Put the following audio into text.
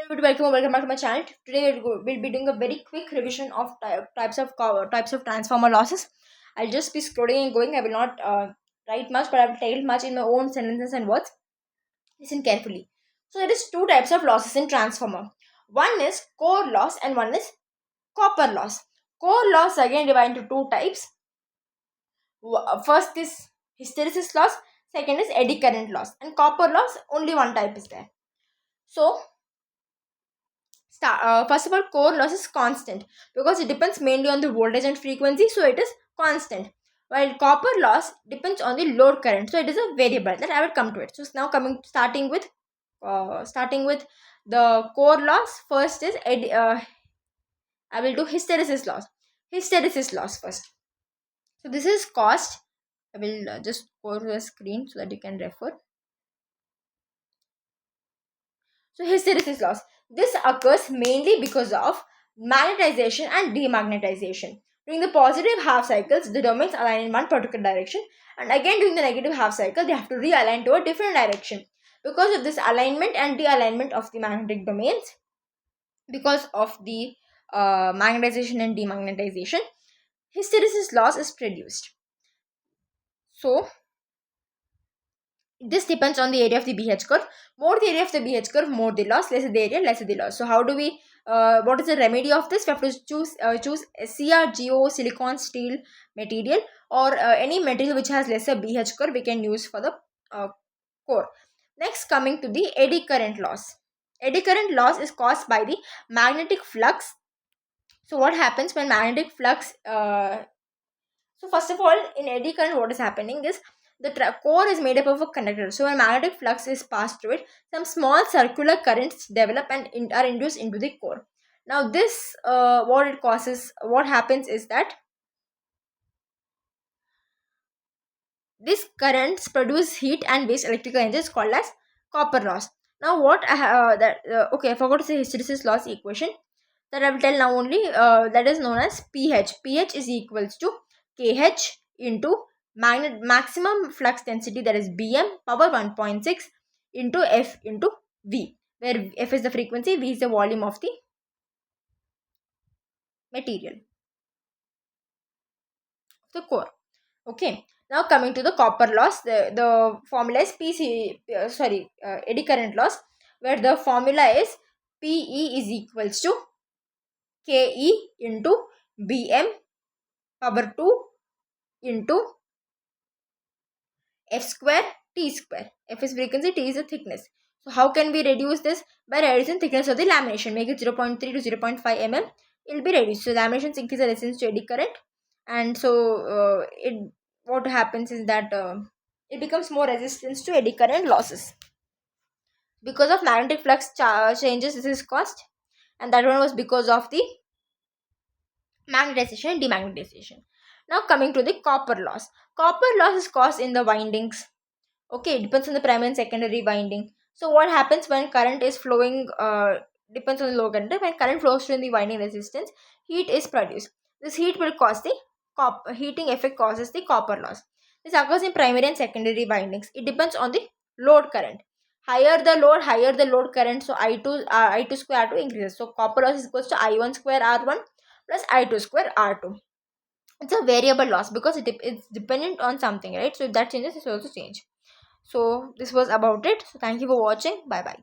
Welcome back to my channel. Today we'll be doing a very quick revision of types of transformer losses. I'll just be scrolling and going. I will not write much, but I will tell much in my own sentences and words. Listen carefully. So there is two types of losses in transformer. One is core loss and one is copper loss. Core loss again divided into two types. First is hysteresis loss. Second is eddy current loss. And copper loss, only one type is there. So first of all, core loss is constant because it depends mainly on the voltage and frequency, so it is constant. While copper loss depends on the load current, so it is a variable that I will come to it. So now starting with the core loss. First is I will do hysteresis loss. Hysteresis loss first. So this is cost. I will just go to the screen so that you can refer. So hysteresis loss. This occurs mainly because of magnetization and demagnetization. During the positive half cycles, the domains align in one particular direction, and again during the negative half cycle, they have to realign to a different direction. Because of this alignment and de-alignment of the magnetic domains, because of the magnetization and demagnetization, hysteresis loss is produced. So this depends on the area of the BH curve. More the area of the BH curve, more the loss. Lesser the area, lesser the loss. So how do we? What is the remedy of this? We have to choose CRGO silicon steel material or any material which has lesser BH curve. We can use for the core. Next, coming to the eddy current loss. Eddy current loss is caused by the magnetic flux. So what happens when magnetic flux? So first of all, in eddy current, what is happening is the core is made up of a conductor. So when magnetic flux is passed through it, some small circular currents develop and are induced into the core. Now this, what happens is that these currents produce heat and waste electrical energy is called as copper loss. Now what okay, I forgot to say hysteresis loss equation that I will tell now only. That is known as pH. pH is equals to kH into maximum flux density, that is Bm power 1.6 into F into V, where F is the frequency, V is the volume of the material, the core. Okay, now coming to the copper loss, the formula is eddy current loss, where the formula is PE is equals to KE into Bm power 2 into F square T square. F is frequency, T is the thickness. So how can we reduce this? By reducing thickness of the lamination. Make it 0.3 to 0.5 mm. It will be reduced. So laminations increase the resistance to eddy current, and so what happens is that it becomes more resistance to eddy current losses. Because of magnetic flux changes, this is caused, and that one was because of the magnetization and demagnetization. Now coming to the copper loss. Copper loss is caused in the windings. Okay, it depends on the primary and secondary winding. So what happens when current is flowing, depends on the low current. When current flows through the winding resistance, heat is produced. This heat will cause the heating effect causes the copper loss. This occurs in primary and secondary windings. It depends on the load current. Higher the load current. So I2 square R2 increases. So copper loss is equals to I1 square R1 plus I2 square R2. It's a variable loss because it's dependent on something, right? So if that changes, it will also change. So this was about it. So thank you for watching. Bye bye.